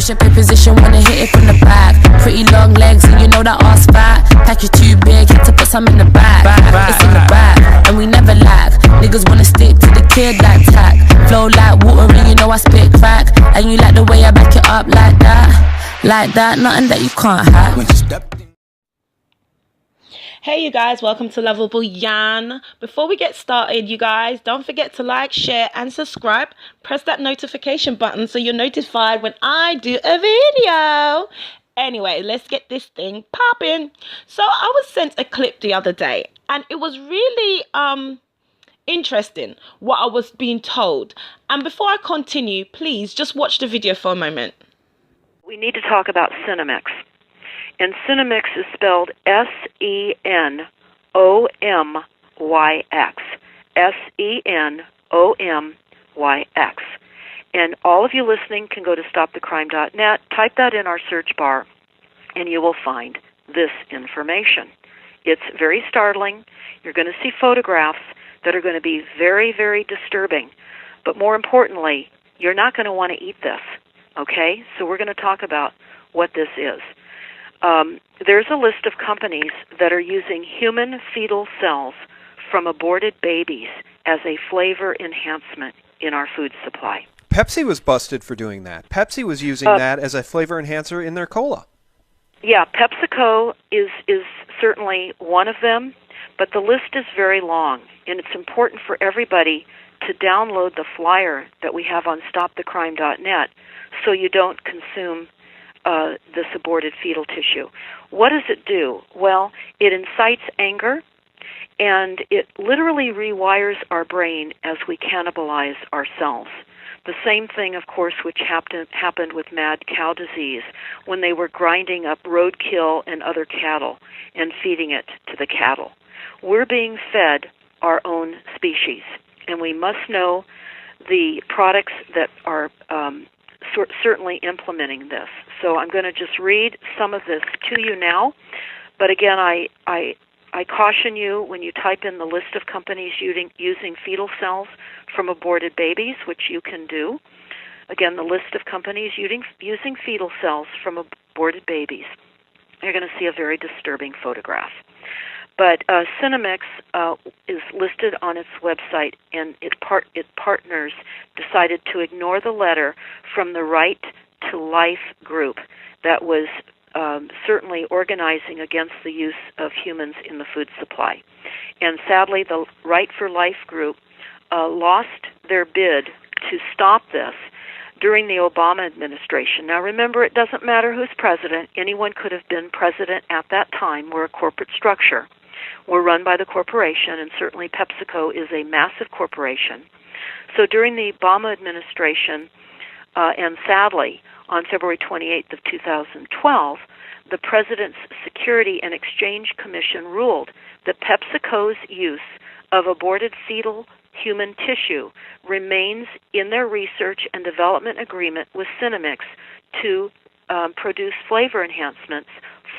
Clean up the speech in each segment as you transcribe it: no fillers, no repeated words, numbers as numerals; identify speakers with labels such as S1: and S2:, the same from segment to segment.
S1: Push up your position, wanna hit it from the back. Pretty long legs, and you know that ass fat. Pack you too big, had to put some in the back. It's in the back, and we never lack. Niggas wanna stick to the kid like tack. Flow like water, and you know I spit crack. And you like the way I back it up like that. Like that, nothing that you can't hack.
S2: Hey you guys, welcome to Lovable Yan. Before we get started, you guys, don't forget to like, share and subscribe. Press that notification button so you're notified when I do a video. Anyway, let's get this thing popping. So I was sent a clip the other day and it was really interesting what I was being told. And before I continue, please just watch the video for a moment.
S3: We need to talk about Senomyx. And Senomyx is spelled Senomyx. Senomyx. And all of you listening can go to stopthecrime.net, type that in our search bar, and you will find this information. It's very startling. You're going to see photographs that are going to be very, very disturbing. But more importantly, you're not going to want to eat this, okay? So we're going to talk about what this is. There's a list of companies that are using human fetal cells from aborted babies as a flavor enhancement in our food supply.
S4: Pepsi was busted for doing that. Pepsi was using that as a flavor enhancer in their cola.
S3: Yeah, PepsiCo is certainly one of them, but the list is very long, and it's important for everybody to download the flyer that we have on stopthecrime.net so you don't consume this aborted fetal tissue. What does it do? Well, it incites anger, and it literally rewires our brain as we cannibalize ourselves. The same thing, of course, which happened with mad cow disease when they were grinding up roadkill and other cattle and feeding it to the cattle. We're being fed our own species, and we must know the products that are certainly implementing this. So I'm going to just read some of this to you now. But again, I caution you when you type in the list of companies using fetal cells from aborted babies, which you can do. Again, the list of companies using fetal cells from aborted babies. You're going to see a very disturbing photograph. But Senomyx is listed on its website, and its partners decided to ignore the letter from the Right to Life group that was certainly organizing against the use of humans in the food supply. And sadly, the Right for Life group lost their bid to stop this during the Obama administration. Now remember, it doesn't matter who's president. Anyone could have been president at that time. We're a corporate structure. We're run by the corporation, and certainly PepsiCo is a massive corporation. So during the Obama administration, and sadly, on February 28th of 2012, the President's Security and Exchange Commission ruled that PepsiCo's use of aborted fetal human tissue remains in their research and development agreement with Senomyx to produce flavor enhancements,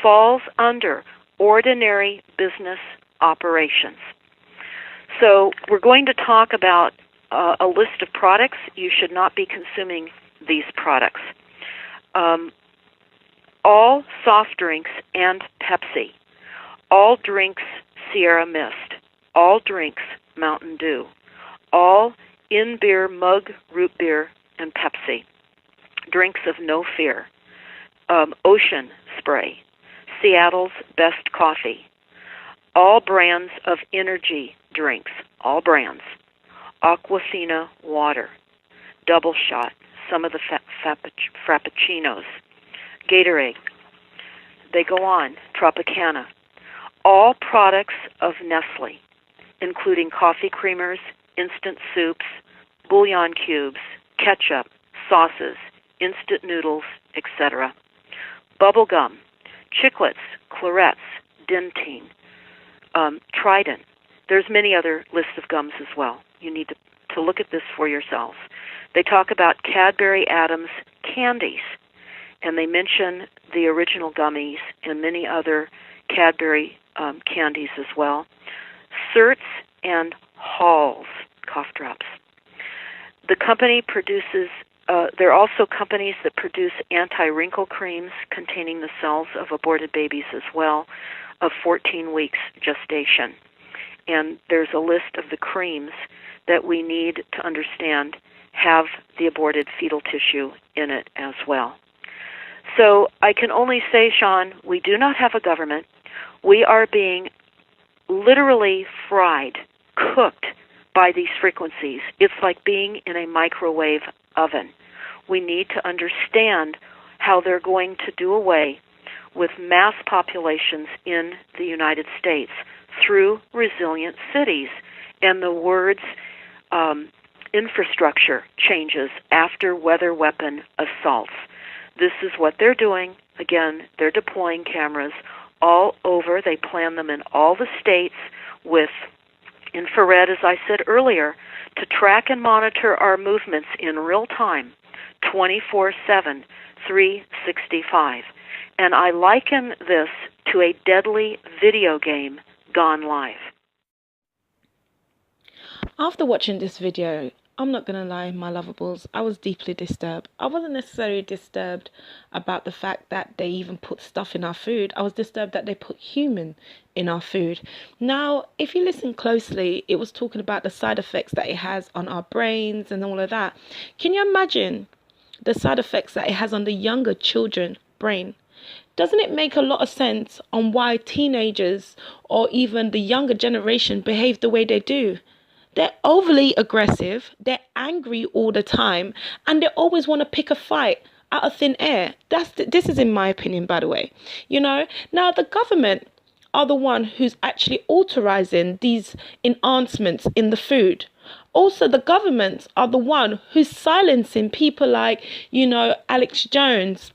S3: falls under ordinary business operations. So we're going to talk about a list of products. You should not be consuming these products. All soft drinks and Pepsi. All drinks Sierra Mist. All drinks Mountain Dew. All in-beer mug root beer and Pepsi. Drinks of No Fear. Ocean Spray. Seattle's Best Coffee. All brands of energy drinks. All brands. Aquafina water. Double Shot. Some of the Frappuccinos. Gatorade. They go on. Tropicana. All products of Nestle, including coffee creamers, instant soups, bouillon cubes, ketchup, sauces, instant noodles, etc. Bubble gum, Chiclets, Clarets, Dentyne, Trident. There's many other lists of gums as well. You need to look at this for yourselves. They talk about Cadbury Adams candies, and they mention the original gummies and many other Cadbury candies as well. Certs and Halls cough drops. The company produces there are also companies that produce anti-wrinkle creams containing the cells of aborted babies as well, of 14 weeks gestation. And there's a list of the creams that we need to understand have the aborted fetal tissue in it as well. So I can only say, Sean, we do not have a government. We are being literally fried, cooked by these frequencies. It's like being in a microwave oven. We need to understand how they're going to do away with mass populations in the United States through resilient cities. And the words infrastructure changes after weather weapon assaults. This is what they're doing. Again, they're deploying cameras all over. They plan them in all the states with infrared, as I said earlier, to track and monitor our movements in real time, 24/7, 365. And I liken this to a deadly video game gone live.
S2: After watching this video, I'm not going to lie, my lovables, I was deeply disturbed. I wasn't necessarily disturbed about the fact that they even put stuff in our food. I was disturbed that they put human in our food. Now, if you listen closely, it was talking about the side effects that it has on our brains and all of that. Can you imagine the side effects that it has on the younger children's brain? Doesn't it make a lot of sense on why teenagers or even the younger generation behave the way they do? They're overly aggressive, they're angry all the time, and they always want to pick a fight out of thin air. This is in my opinion, by the way. You know, now the government are the one who's actually authorizing these enhancements in the food. Also, the governments are the one who's silencing people like, you know, Alex Jones,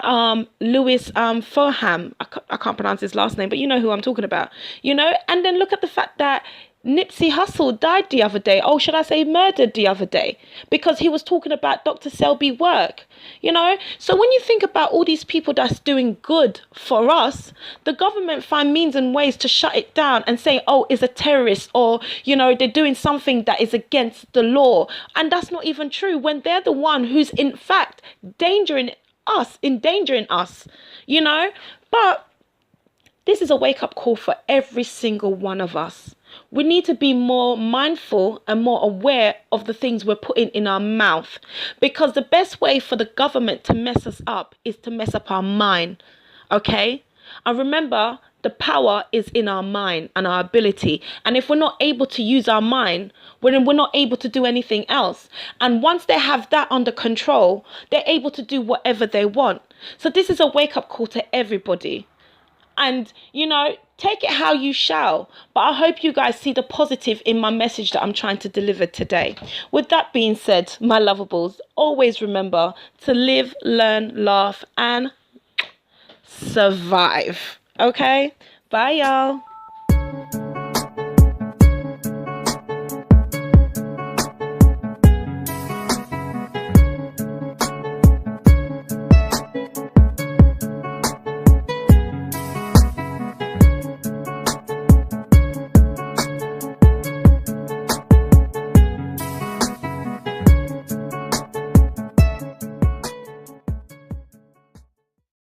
S2: Louis Foham. I can't pronounce his last name, but you know who I'm talking about. You know, and then look at the fact that Nipsey Hussle died the other day. Oh, should I say murdered the other day? Because he was talking about Dr. Selby work, you know? So when you think about all these people that's doing good for us, the government find means and ways to shut it down and say, oh, it's a terrorist, or, you know, they're doing something that is against the law. And that's not even true when they're the one who's in fact endangering us, you know? But this is a wake-up call for every single one of us. We need to be more mindful and more aware of the things we're putting in our mouth, because the best way for the government to mess us up is to mess up our mind, okay? And remember, the power is in our mind and our ability. And if we're not able to use our mind, we're not able to do anything else. And once they have that under control, they're able to do whatever they want. So this is a wake-up call to everybody. And, you know, take it how you shall. But I hope you guys see the positive in my message that I'm trying to deliver today. With that being said, my lovables, always remember to live, learn, laugh, and survive. Okay? Bye, y'all.